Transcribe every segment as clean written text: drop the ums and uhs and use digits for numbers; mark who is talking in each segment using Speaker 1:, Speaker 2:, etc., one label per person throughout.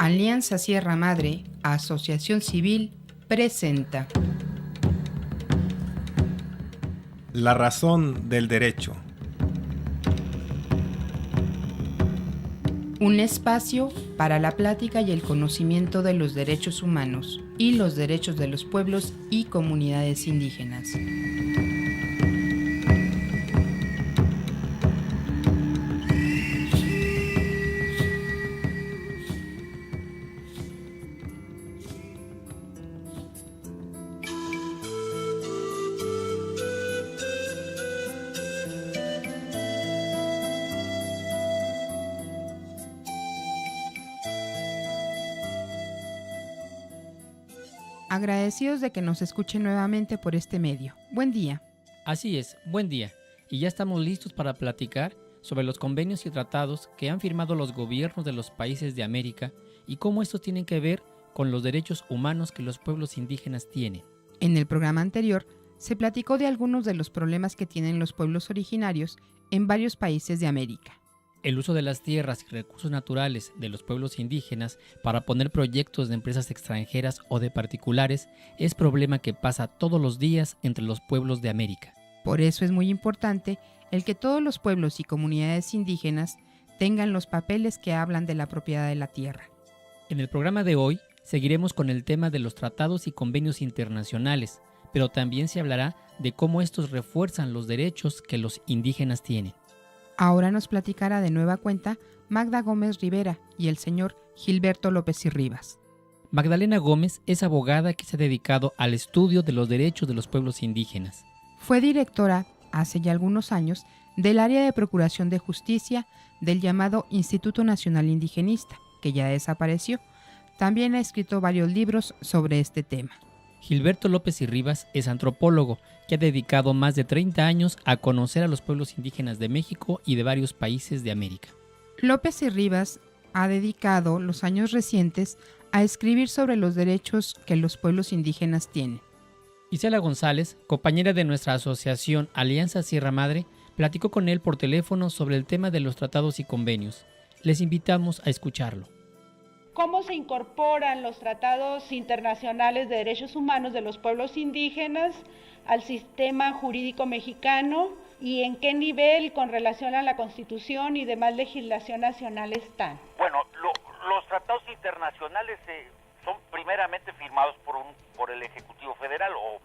Speaker 1: Alianza Sierra Madre, Asociación Civil, presenta
Speaker 2: La razón del derecho.
Speaker 1: Un espacio para la plática y el conocimiento de los derechos humanos y los derechos de los pueblos y comunidades indígenas. Agradecidos de que nos escuchen nuevamente por este medio. Buen día.
Speaker 3: Así es, buen día. Y ya estamos listos para platicar sobre los convenios y tratados que han firmado los gobiernos de los países de América y cómo estos tienen que ver con los derechos humanos que los pueblos indígenas tienen.
Speaker 1: En el programa anterior se platicó de algunos de los problemas que tienen los pueblos originarios en varios países de América.
Speaker 3: El uso de las tierras y recursos naturales de los pueblos indígenas para poner proyectos de empresas extranjeras o de particulares es problema que pasa todos los días entre los pueblos de América.
Speaker 1: Por eso es muy importante el que todos los pueblos y comunidades indígenas tengan los papeles que hablan de la propiedad de la tierra.
Speaker 3: En el programa de hoy seguiremos con el tema de los tratados y convenios internacionales, pero también se hablará de cómo estos refuerzan los derechos que los indígenas tienen.
Speaker 1: Ahora nos platicará de nueva cuenta Magda Gómez Rivera y el señor Gilberto López y Rivas.
Speaker 3: Magdalena Gómez es abogada que se ha dedicado al estudio de los derechos de los pueblos indígenas.
Speaker 1: Fue directora, hace ya algunos años, del área de Procuración de Justicia del llamado Instituto Nacional Indigenista, que ya desapareció. También ha escrito varios libros sobre este tema.
Speaker 3: Gilberto López y Rivas es antropólogo que ha dedicado más de 30 años a conocer a los pueblos indígenas de México y de varios países de América.
Speaker 1: López y Rivas ha dedicado los años recientes a escribir sobre los derechos que los pueblos indígenas tienen.
Speaker 3: Isela González, compañera de nuestra asociación Alianza Sierra Madre, platicó con él por teléfono sobre el tema de los tratados y convenios. Les invitamos a escucharlo.
Speaker 4: ¿Cómo se incorporan los tratados internacionales de derechos humanos de los pueblos indígenas al sistema jurídico mexicano y en qué nivel con relación a la Constitución y demás legislación nacional están?
Speaker 5: Bueno, los tratados internacionales son primeramente firmados por el Ejecutivo Federal o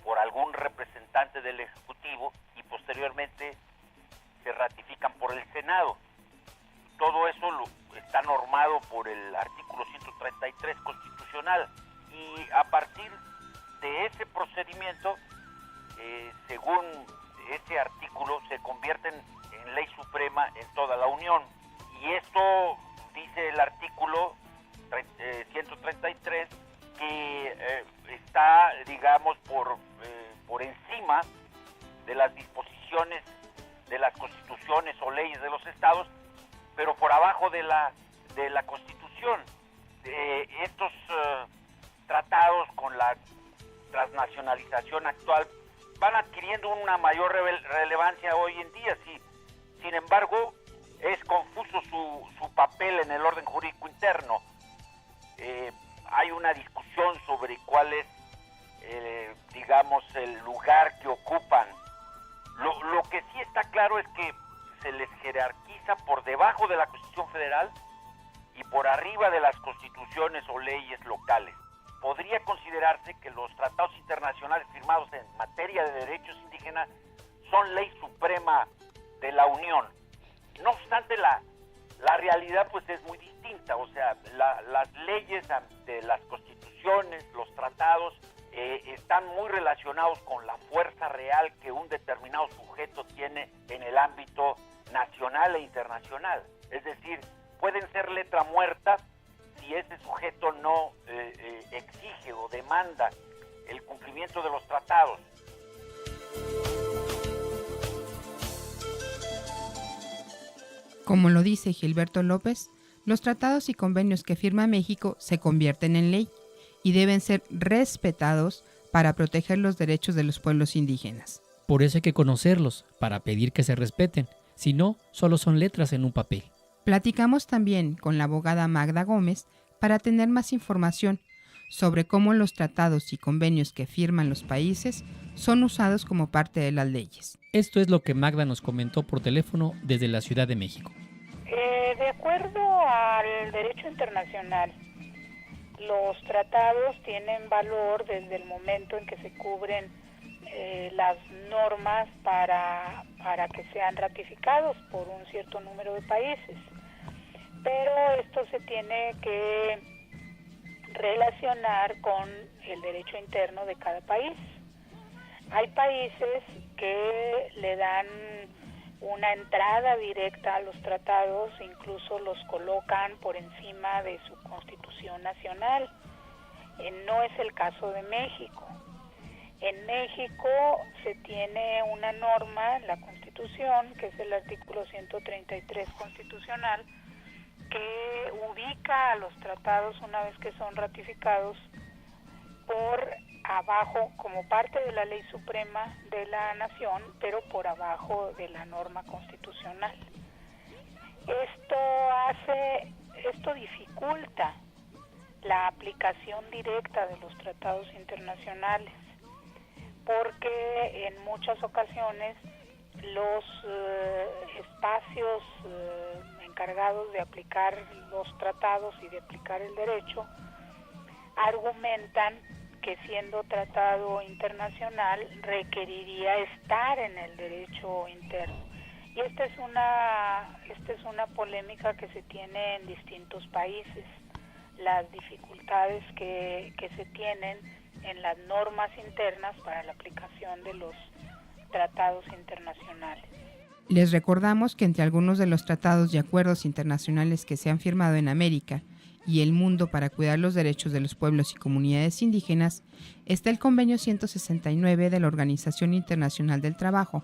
Speaker 5: por algún representante del Ejecutivo y posteriormente se ratifican por el Senado. Todo eso está normado por el artículo 133 constitucional y a partir de ese procedimiento, según ese artículo, se convierten en ley suprema en toda la Unión. Y esto dice el artículo 133 que está, digamos, por encima de las disposiciones de las constituciones o leyes de los estados, pero por abajo de la Constitución. Estos tratados con la transnacionalización actual van adquiriendo una mayor relevancia hoy en día. Sin embargo, es confuso su papel en el orden jurídico interno. Hay una discusión sobre cuál es, digamos, el lugar que ocupan. Lo que sí está claro es que se les jerarquiza por debajo de la Constitución Federal y por arriba de las constituciones o leyes locales. Podría considerarse que los tratados internacionales firmados en materia de derechos indígenas son ley suprema de la Unión. No obstante, la realidad pues es muy distinta, o sea, las leyes de las constituciones, los tratados, están muy relacionados con la fuerza real que un determinado sujeto tiene en el ámbito nacional e internacional. Es decir, pueden ser letra muerta si ese sujeto no exige o demanda el cumplimiento de los tratados.
Speaker 1: Como lo dice Gilberto López, los tratados y convenios que firma México se convierten en ley y deben ser respetados para proteger los derechos de los pueblos indígenas.
Speaker 3: Por eso hay que conocerlos, para pedir que se respeten. Si no, solo son letras en un papel.
Speaker 1: Platicamos también con la abogada Magda Gómez, para tener más información sobre cómo los tratados y convenios que firman los países son usados como parte de las leyes.
Speaker 3: Esto es lo que Magda nos comentó por teléfono desde la Ciudad de México.
Speaker 6: De acuerdo al derecho internacional, los tratados tienen valor desde el momento en que se cubren las normas para que sean ratificados por un cierto número de países. Pero esto se tiene que relacionar con el derecho interno de cada país. Hay países que le dan una entrada directa a los tratados, incluso los colocan por encima de su Constitución nacional. No es el caso de México. En México se tiene una norma en la Constitución, que es el artículo 133 constitucional, que ubica a los tratados una vez que son ratificados por abajo, como parte de la ley suprema de la nación, pero por abajo de la norma constitucional. Esto dificulta la aplicación directa de los tratados internacionales, porque en muchas ocasiones los espacios encargados de aplicar los tratados y de aplicar el derecho argumentan que siendo tratado internacional requeriría estar en el derecho interno. Y esta es una polémica que se tiene en distintos países, las dificultades que se tienen en las normas internas para la aplicación de los tratados internacionales.
Speaker 1: Les recordamos que entre algunos de los tratados y acuerdos internacionales que se han firmado en América y el mundo para cuidar los derechos de los pueblos y comunidades indígenas está el Convenio 169 de la Organización Internacional del Trabajo,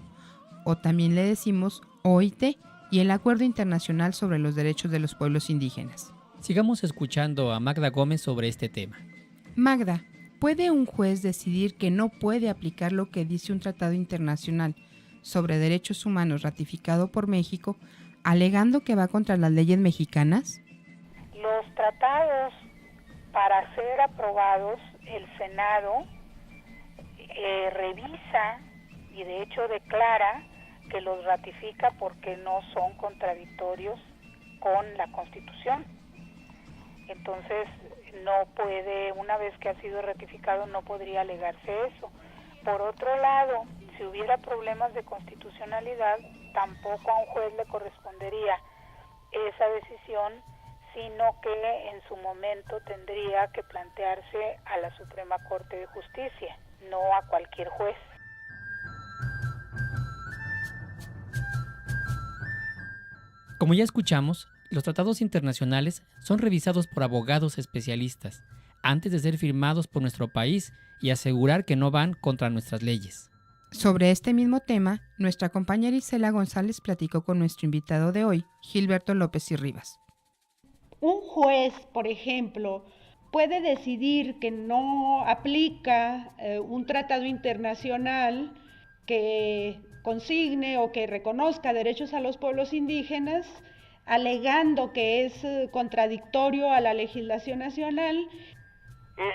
Speaker 1: o también le decimos OIT, y el Acuerdo Internacional sobre los Derechos de los Pueblos Indígenas.
Speaker 3: Sigamos escuchando a Magda Gómez sobre este tema.
Speaker 1: Magda, ¿puede un juez decidir que no puede aplicar lo que dice un tratado internacional sobre derechos humanos ratificado por México, alegando que va contra las leyes mexicanas?
Speaker 6: Los tratados, para ser aprobados, el Senado revisa y de hecho declara que los ratifica porque no son contradictorios con la Constitución. Entonces, no puede, una vez que ha sido ratificado, no podría alegarse eso. Por otro lado, si hubiera problemas de constitucionalidad, tampoco a un juez le correspondería esa decisión, sino que en su momento tendría que plantearse a la Suprema Corte de Justicia, no a cualquier juez.
Speaker 3: Como ya escuchamos, los tratados internacionales son revisados por abogados especialistas antes de ser firmados por nuestro país y asegurar que no van contra nuestras leyes.
Speaker 1: Sobre este mismo tema, nuestra compañera Isela González platicó con nuestro invitado de hoy, Gilberto López y Rivas.
Speaker 4: Un juez, por ejemplo, puede decidir que no aplica un tratado internacional que consigne o que reconozca derechos a los pueblos indígenas, alegando que es contradictorio a la legislación nacional.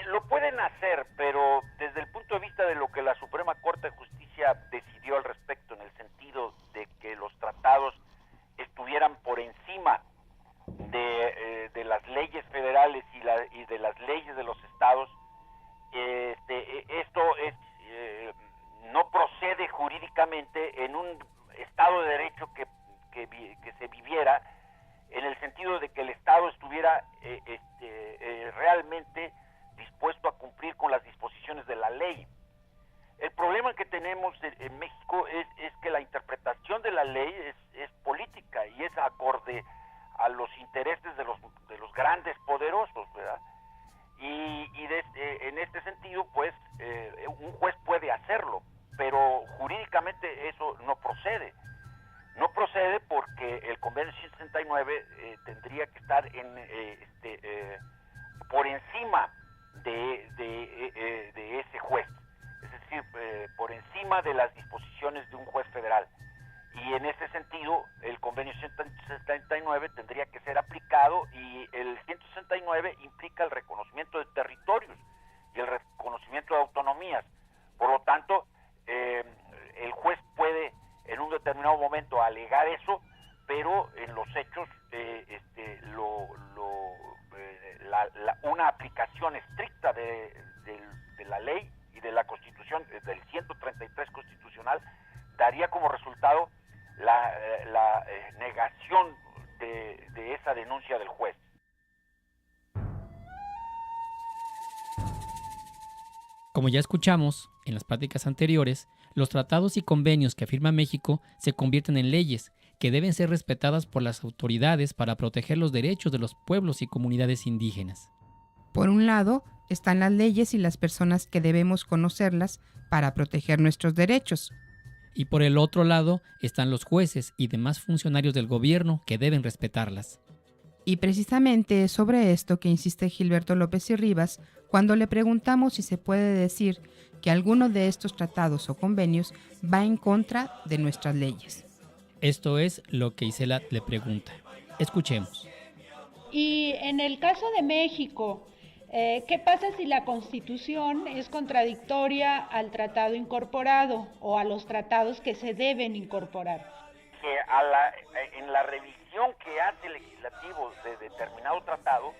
Speaker 5: Lo pueden hacer, pero desde el punto de vista de lo que la Suprema Corte de Justicia decidió al respecto, en el sentido de que los tratados estuvieran por encima de las leyes federales y de las leyes de los estados, esto no procede jurídicamente en un Estado de Derecho que se viviera, en el sentido de que el Estado estuviera realmente dispuesto a cumplir con las disposiciones de la ley. El problema que tenemos en México es que la interpretación de la ley es política y es acorde a los intereses de los grandes poderosos, ¿verdad? Y en este sentido, pues, un juez puede hacerlo, pero jurídicamente eso no procede. No procede porque el Convenio 169 tendría que estar por encima de ese juez, es decir, por encima de las disposiciones de un juez federal. Y en ese sentido, el Convenio 179 tendría que ser aplicado y el 169 implica el reconocimiento de territorios y el reconocimiento de autonomías. Por lo tanto, el juez puede en un determinado momento alegar eso, pero en los hechos una aplicación estricta de la ley y de la Constitución, del 133 constitucional, daría como resultado la negación de esa denuncia del juez.
Speaker 3: Como ya escuchamos en las pláticas anteriores, los tratados y convenios que firma México se convierten en leyes que deben ser respetadas por las autoridades para proteger los derechos de los pueblos y comunidades indígenas.
Speaker 1: Por un lado, están las leyes y las personas que debemos conocerlas para proteger nuestros derechos.
Speaker 3: Y por el otro lado están los jueces y demás funcionarios del gobierno que deben respetarlas.
Speaker 1: Y precisamente es sobre esto que insiste Gilberto López y Rivas cuando le preguntamos si se puede decir que alguno de estos tratados o convenios va en contra de nuestras leyes.
Speaker 3: Esto es lo que Isela le pregunta. Escuchemos.
Speaker 4: Y en el caso de México, ¿qué pasa si la Constitución es contradictoria al tratado incorporado o a los tratados que se deben incorporar?
Speaker 5: Que en la revisión que hace el legislativo de determinado tratado,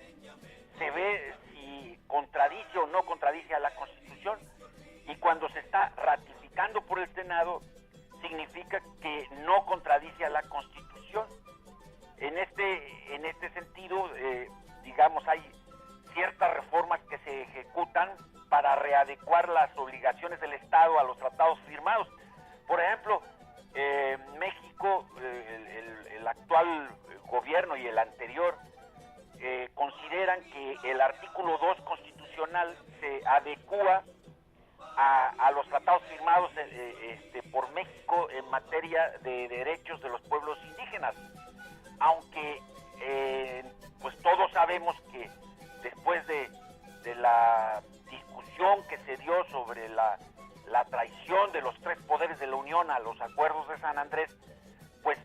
Speaker 5: se ve si contradice o no contradice a la Constitución, y cuando se está ratificando por el Senado, significa que no contradice a la Constitución. En este sentido, digamos, hay ciertas reformas que se ejecutan para readecuar las obligaciones del Estado a los tratados firmados. Por ejemplo, México, el actual gobierno y el anterior, consideran que el artículo 2 constitucional se adecúa a los tratados firmados por México en materia de derechos de los pueblos indígenas, aunque pues todos sabemos que después de la discusión que se dio sobre la traición de los tres poderes de la Unión a los acuerdos de San Andrés, pues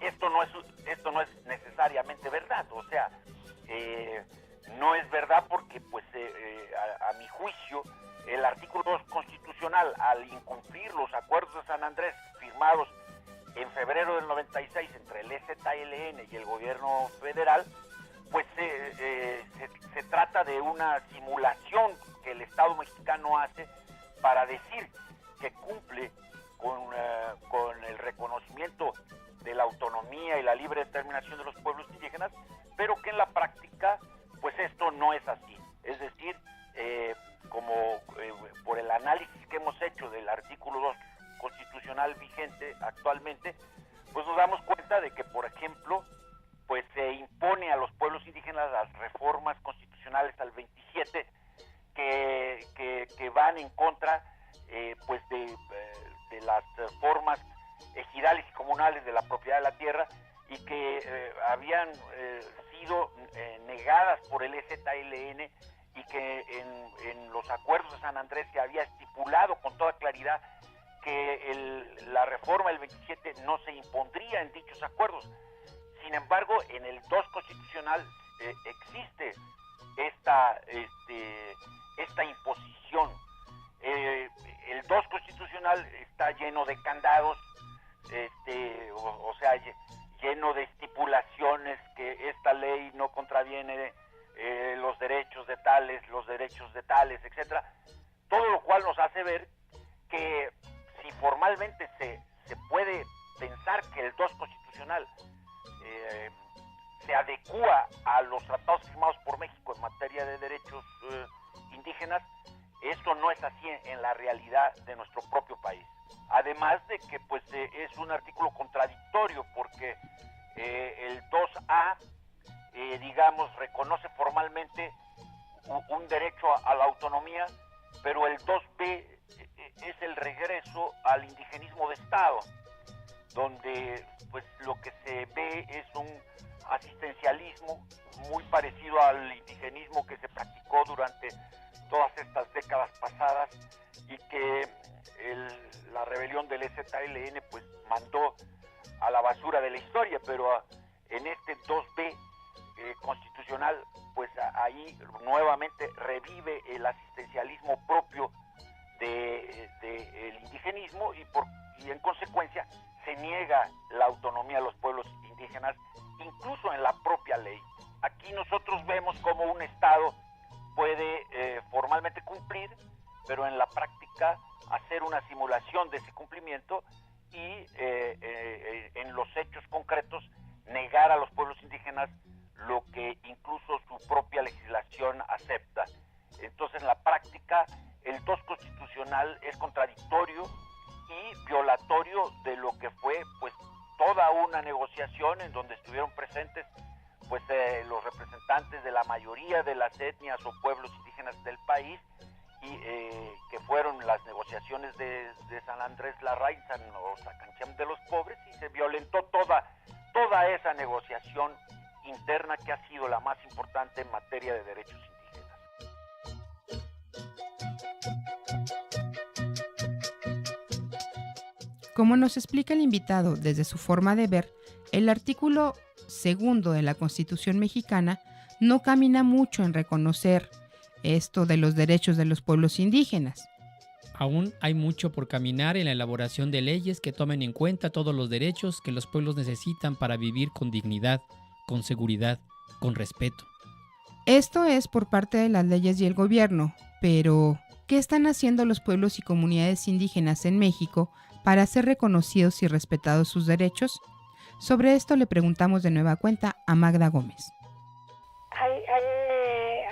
Speaker 5: esto no es necesariamente verdad. O sea, no es verdad porque pues a mi juicio el artículo 2 constitucional, al incumplir los acuerdos de San Andrés firmados en febrero del 96 entre el EZLN y el gobierno federal, pues se trata de una simulación que el Estado mexicano hace para decir que cumple con el reconocimiento de la autonomía y la libre determinación de los pueblos indígenas, pero que en la práctica pues esto no es así. Es decir, por el análisis que hemos hecho del artículo 2 constitucional vigente actualmente, pues nos damos cuenta de que, por ejemplo, pues se impone a los pueblos indígenas las reformas constitucionales al 27 que van en contra pues de las formas ejidales y comunales de la propiedad de la tierra, y que habían sido negadas por el EZLN, y que en los acuerdos de San Andrés se había estipulado con toda claridad que la reforma del 27 no se impondría en dichos acuerdos. Sin embargo, en el 2 constitucional existe esta imposición. El 2 constitucional está lleno de candados, o sea, lleno de estipulaciones que esta ley no contraviene los derechos de tales, etcétera. Todo lo cual nos hace ver que si formalmente se puede pensar que el 2 constitucional se adecúa a los tratados firmados por México en materia de derechos indígenas, esto no es así en la realidad de nuestro propio país. Además de que pues es un artículo contradictorio, porque el 2A digamos reconoce formalmente un derecho a la autonomía, pero el 2B es el regreso al indigenismo de Estado, donde pues lo que se ve es un asistencialismo muy parecido al indigenismo que se practicó durante todas estas décadas pasadas, y que la rebelión del EZLN pues mandó a la basura de la historia. Pero en este 2B constitucional, pues ahí nuevamente revive el asistencialismo propio del indigenismo y en consecuencia se niega la autonomía a los pueblos indígenas, incluso en la propia ley. Aquí nosotros vemos cómo un Estado puede formalmente cumplir, pero en la práctica hacer una simulación de ese cumplimiento y en los hechos concretos negar a los pueblos indígenas lo que incluso su propia legislación acepta. Entonces, en la práctica, el TOS constitucional es contradictorio y violatorio de lo que fue pues toda una negociación en donde estuvieron presentes pues los representantes de la mayoría de las etnias o pueblos indígenas del país, y que fueron las negociaciones de San Andrés Larraín o Sacanchem de los Pobres, y se violentó toda esa negociación interna que ha sido la más importante en materia de derechos indígenas.
Speaker 1: Como nos explica el invitado desde su forma de ver, el artículo 2 de la Constitución mexicana no camina mucho en reconocer esto de los derechos de los pueblos indígenas.
Speaker 3: Aún hay mucho por caminar en la elaboración de leyes que tomen en cuenta todos los derechos que los pueblos necesitan para vivir con dignidad, con seguridad, con respeto.
Speaker 1: Esto es por parte de las leyes y el gobierno, pero ¿qué están haciendo los pueblos y comunidades indígenas en México para ser reconocidos y respetados sus derechos? Sobre esto le preguntamos de nueva cuenta a Magda Gómez.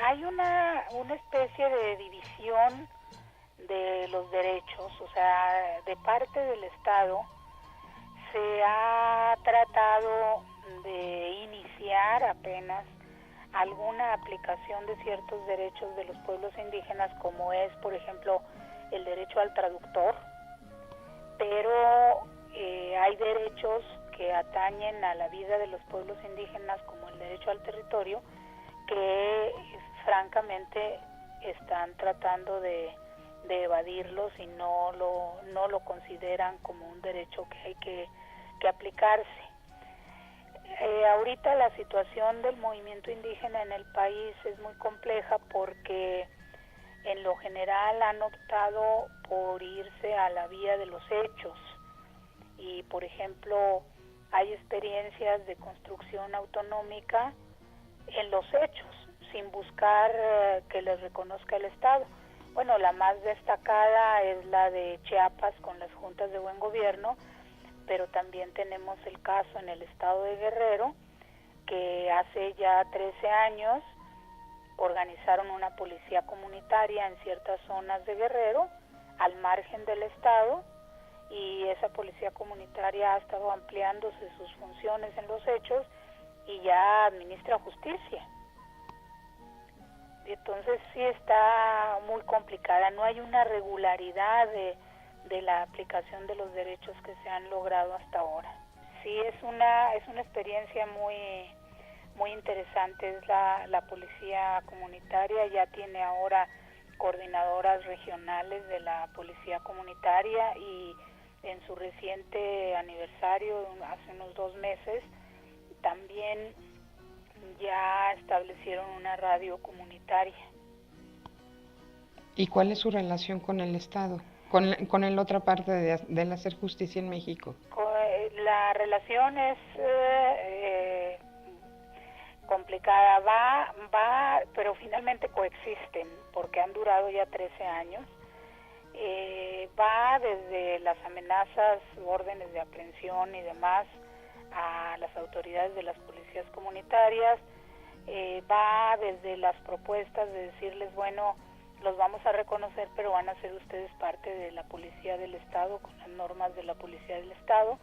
Speaker 6: Hay una especie de división de los derechos, o sea, de parte del Estado se ha tratado de iniciar apenas alguna aplicación de ciertos derechos de los pueblos indígenas, como es, por ejemplo, el derecho al traductor, pero hay derechos que atañen a la vida de los pueblos indígenas, como el derecho al territorio, que francamente están tratando de evadirlos y no lo consideran como un derecho que hay que aplicarse. Ahorita la situación del movimiento indígena en el país es muy compleja porque en lo general han optado por irse a la vía de los hechos y, por ejemplo, hay experiencias de construcción autonómica en los hechos, sin buscar que les reconozca el Estado. Bueno, la más destacada es la de Chiapas con las juntas de buen gobierno, pero también tenemos el caso en el estado de Guerrero, que hace ya 13 años organizaron una policía comunitaria en ciertas zonas de Guerrero, al margen del estado, y esa policía comunitaria ha estado ampliándose sus funciones en los hechos y ya administra justicia. Entonces sí está muy complicada, no hay una regularidad de la aplicación de los derechos que se han logrado hasta ahora. Sí, es una experiencia muy interesante, es la policía comunitaria, ya tiene ahora coordinadoras regionales de la policía comunitaria y en su reciente aniversario, hace unos 2 meses, también ya establecieron una radio comunitaria.
Speaker 7: ¿Y cuál es su relación con el Estado? Con la otra parte del hacer justicia en México.
Speaker 6: La relación es complicada, va, pero finalmente coexisten, porque han durado ya 13 años. Va desde las amenazas, órdenes de aprehensión y demás a las autoridades de las policías comunitarias, va desde las propuestas de decirles, bueno, los vamos a reconocer, pero van a ser ustedes parte de la policía del Estado, con las normas de la policía del Estado,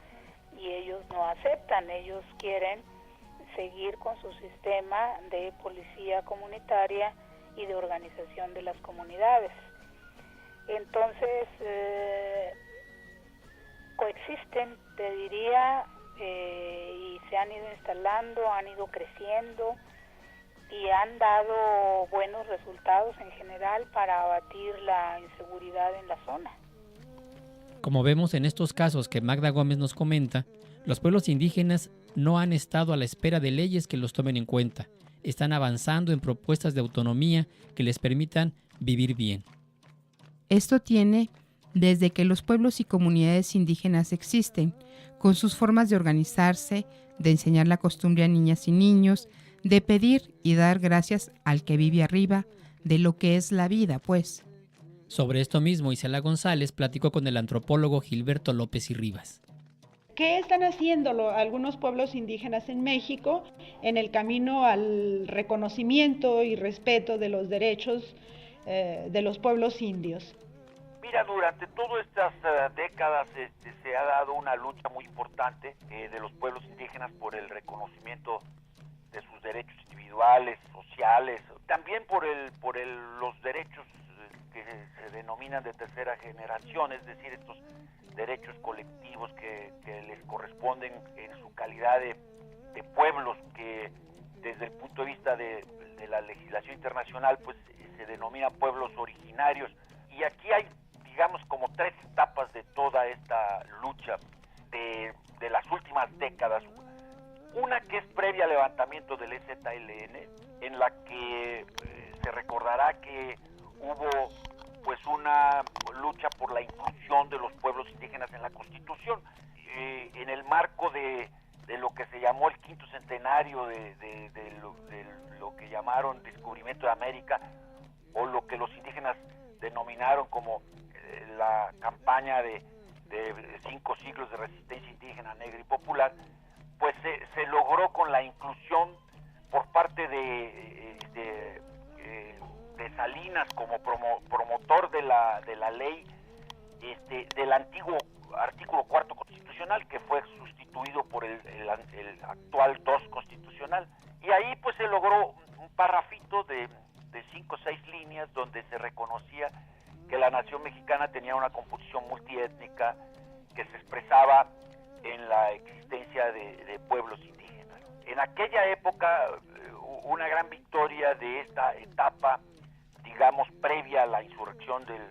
Speaker 6: y ellos no aceptan, ellos quieren seguir con su sistema de policía comunitaria y de organización de las comunidades. Entonces, coexisten, te diría, y se han ido instalando, han ido creciendo, y han dado buenos resultados en general para abatir la inseguridad en la zona.
Speaker 3: Como vemos en estos casos que Magda Gómez nos comenta, los pueblos indígenas no han estado a la espera de leyes que los tomen en cuenta. Están avanzando en propuestas de autonomía que les permitan vivir bien.
Speaker 1: Esto tiene desde que los pueblos y comunidades indígenas existen, con sus formas de organizarse, de enseñar la costumbre a niñas y niños, de pedir y dar gracias al que vive arriba, de lo que es la vida, pues.
Speaker 3: Sobre esto mismo, Isela González platicó con el antropólogo Gilberto López y Rivas.
Speaker 4: ¿Qué están haciendo algunos pueblos indígenas en México en el camino al reconocimiento y respeto de los derechos de los pueblos indios?
Speaker 5: Mira, durante todas estas décadas se ha dado una lucha muy importante de los pueblos indígenas por el reconocimiento de sus derechos individuales, sociales, también por los derechos que se denominan de tercera generación, es decir, estos derechos colectivos que les corresponden en su calidad de pueblos que desde el punto de vista de la legislación internacional pues se denominan pueblos originarios. Y aquí hay, digamos, como tres etapas de toda esta lucha de las últimas décadas. Una que es previa al levantamiento del EZLN, en la que se recordará que hubo pues una lucha por la inclusión de los pueblos indígenas en la Constitución, en el marco de lo que se llamó el quinto centenario de lo que llamaron descubrimiento de América, o lo que los indígenas denominaron como la campaña de 5 siglos de resistencia indígena, negra y popular. Pues se logró con la inclusión por parte de Salinas como promotor de la ley del antiguo artículo 4 constitucional, que fue sustituido por el actual 2 constitucional. Y ahí pues se logró un parrafito de 5 o 6 líneas donde se reconocía que la nación mexicana tenía una composición multiétnica que se expresaba en la existencia de pueblos indígenas. En aquella época, una gran victoria de esta etapa, digamos, previa a la insurrección del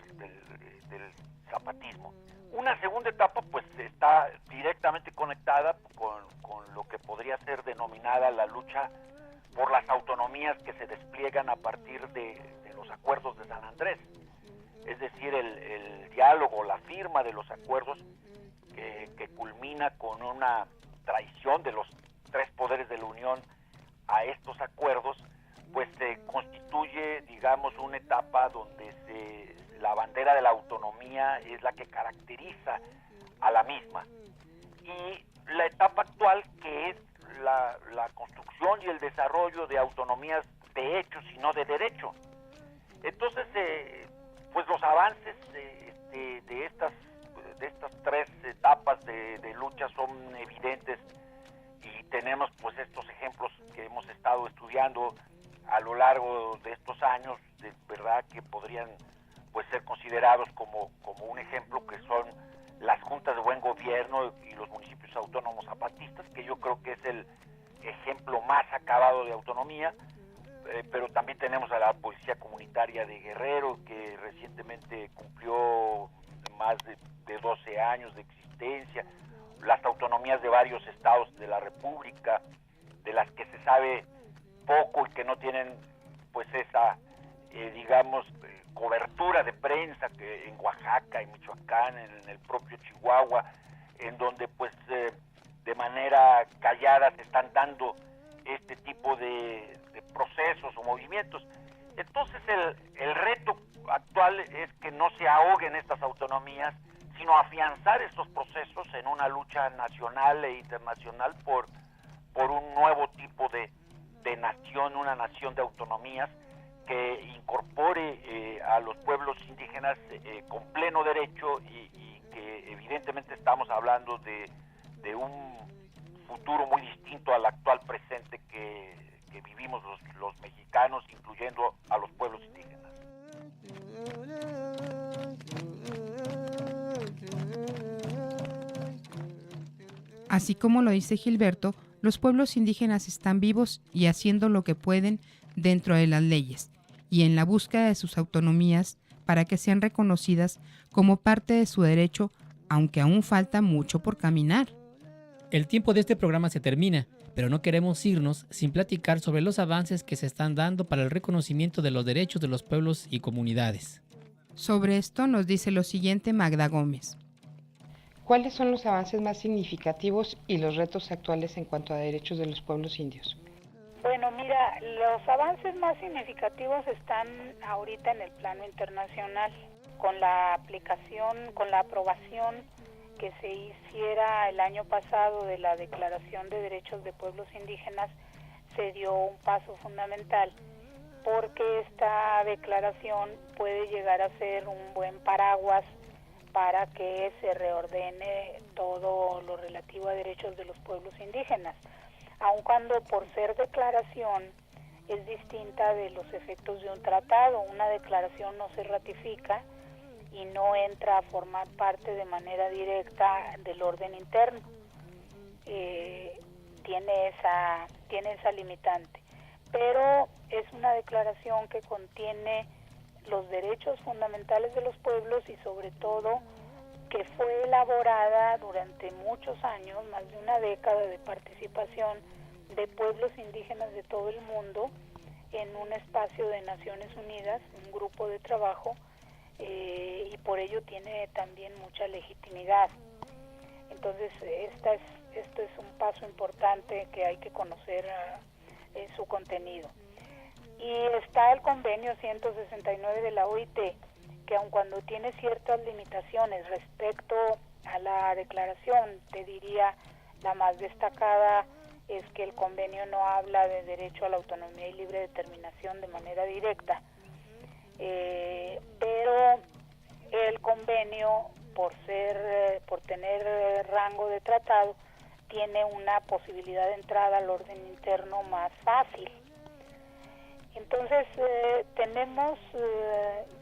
Speaker 5: zapatismo. Una segunda etapa, pues, está directamente conectada con lo que podría ser denominada la lucha por las autonomías que se despliegan a partir de los acuerdos de San Andrés. Es decir, el diálogo, la firma de los acuerdos que culmina con una traición de los 3 poderes de la Unión a estos acuerdos, pues se constituye, digamos, una etapa donde la bandera de la autonomía es la que caracteriza a la misma. Y la etapa actual, que es la construcción y el desarrollo de autonomías de hecho, sino de derecho. Entonces, pues los avances de estas 3 etapas de lucha son evidentes, y tenemos pues estos ejemplos que hemos estado estudiando a lo largo de estos años, de verdad que podrían pues ser considerados como un ejemplo, que son las juntas de buen gobierno y los municipios autónomos zapatistas, que yo creo que es el ejemplo más acabado de autonomía. Pero también tenemos a la Policía Comunitaria de Guerrero, que recientemente cumplió más de 12 años de existencia, las autonomías de varios estados de la República, de las que se sabe poco y que no tienen pues esa, digamos, cobertura de prensa, que en Oaxaca, en Michoacán, en el propio Chihuahua, en donde pues de manera callada se están dando este tipo de procesos o movimientos. Entonces el reto actual es que no se ahoguen estas autonomías, sino afianzar estos procesos en una lucha nacional e internacional por un nuevo tipo de nación, una nación de autonomías que incorpore a los pueblos indígenas con pleno derecho, y que evidentemente estamos hablando de un futuro muy distinto al actual presente que vivimos los mexicanos, incluyendo a los pueblos indígenas.
Speaker 1: Así como lo dice Gilberto, los pueblos indígenas están vivos y haciendo lo que pueden dentro de las leyes y en la búsqueda de sus autonomías para que sean reconocidas como parte de su derecho aunque aún falta mucho por caminar.
Speaker 3: El tiempo de este programa se termina, pero no queremos irnos sin platicar sobre los avances que se están dando para el reconocimiento de los derechos de los pueblos y comunidades.
Speaker 1: Sobre esto nos dice lo siguiente Magda Gómez.
Speaker 7: ¿Cuáles son los avances más significativos y los retos actuales en cuanto a derechos de los pueblos indios?
Speaker 6: Bueno, mira, los avances más significativos están ahorita en el plano internacional, con la aprobación que se hiciera el año pasado de la Declaración de Derechos de Pueblos Indígenas, se dio un paso fundamental, porque esta declaración puede llegar a ser un buen paraguas para que se reordene todo lo relativo a derechos de los pueblos indígenas, aun cuando por ser declaración es distinta de los efectos de un tratado. Una declaración no se ratifica y no entra a formar parte de manera directa del orden interno. Tiene esa limitante, pero es una declaración que contiene los derechos fundamentales de los pueblos y sobre todo que fue elaborada durante muchos años, más de una década de participación de pueblos indígenas de todo el mundo en un espacio de Naciones Unidas, un grupo de trabajo, y por ello tiene también mucha legitimidad. Entonces, esto es un paso importante que hay que conocer su contenido. Y está el convenio 169 de la OIT, que aun cuando tiene ciertas limitaciones respecto a la declaración, te diría la más destacada es que el convenio no habla de derecho a la autonomía y libre determinación de manera directa, pero el convenio, por tener rango de tratado, tiene una posibilidad de entrada al orden interno más fácil. Entonces tenemos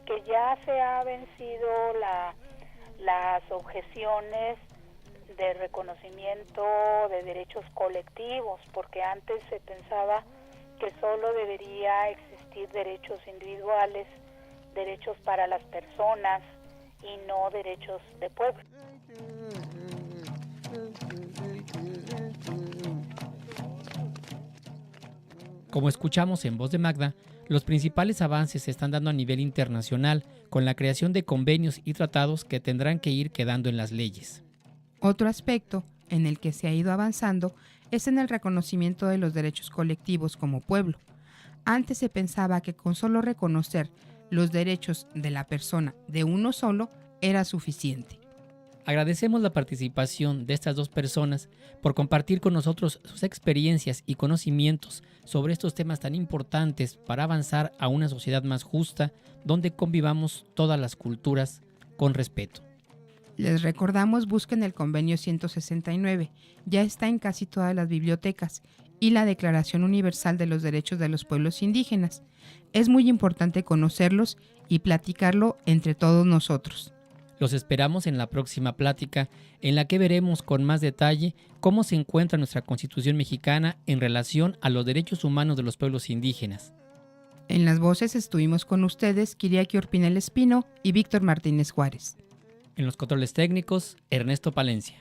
Speaker 6: que ya se ha vencido las objeciones de reconocimiento de derechos colectivos, porque antes se pensaba que solo debería existir derechos individuales, derechos para las personas y no derechos de pueblo.
Speaker 3: Como escuchamos en voz de Magda, los principales avances se están dando a nivel internacional con la creación de convenios y tratados que tendrán que ir quedando en las leyes.
Speaker 1: Otro aspecto en el que se ha ido avanzando es en el reconocimiento de los derechos colectivos como pueblo. Antes se pensaba que con solo reconocer los derechos de la persona de uno solo era suficiente.
Speaker 3: Agradecemos la participación de estas dos personas por compartir con nosotros sus experiencias y conocimientos sobre estos temas tan importantes para avanzar a una sociedad más justa donde convivamos todas las culturas con respeto.
Speaker 1: Les recordamos, busquen el convenio 169, ya está en casi todas las bibliotecas, y la Declaración Universal de los Derechos de los Pueblos Indígenas. Es muy importante conocerlos y platicarlo entre todos nosotros.
Speaker 3: Los esperamos en la próxima plática, en la que veremos con más detalle cómo se encuentra nuestra Constitución mexicana en relación a los derechos humanos de los pueblos indígenas.
Speaker 1: En las voces estuvimos con ustedes Kiriaki Orpinel Espino y Víctor Martínez Juárez.
Speaker 3: En los controles técnicos, Ernesto Palencia.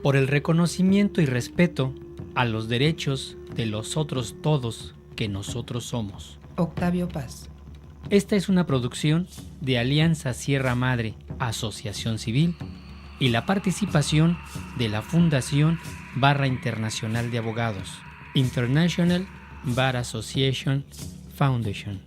Speaker 3: Por el reconocimiento y respeto a los derechos de los otros todos que nosotros somos.
Speaker 1: Octavio Paz.
Speaker 3: Esta es una producción de Alianza Sierra Madre, Asociación Civil, y la participación de la Fundación Barra Internacional de Abogados, International Bar Association Foundation.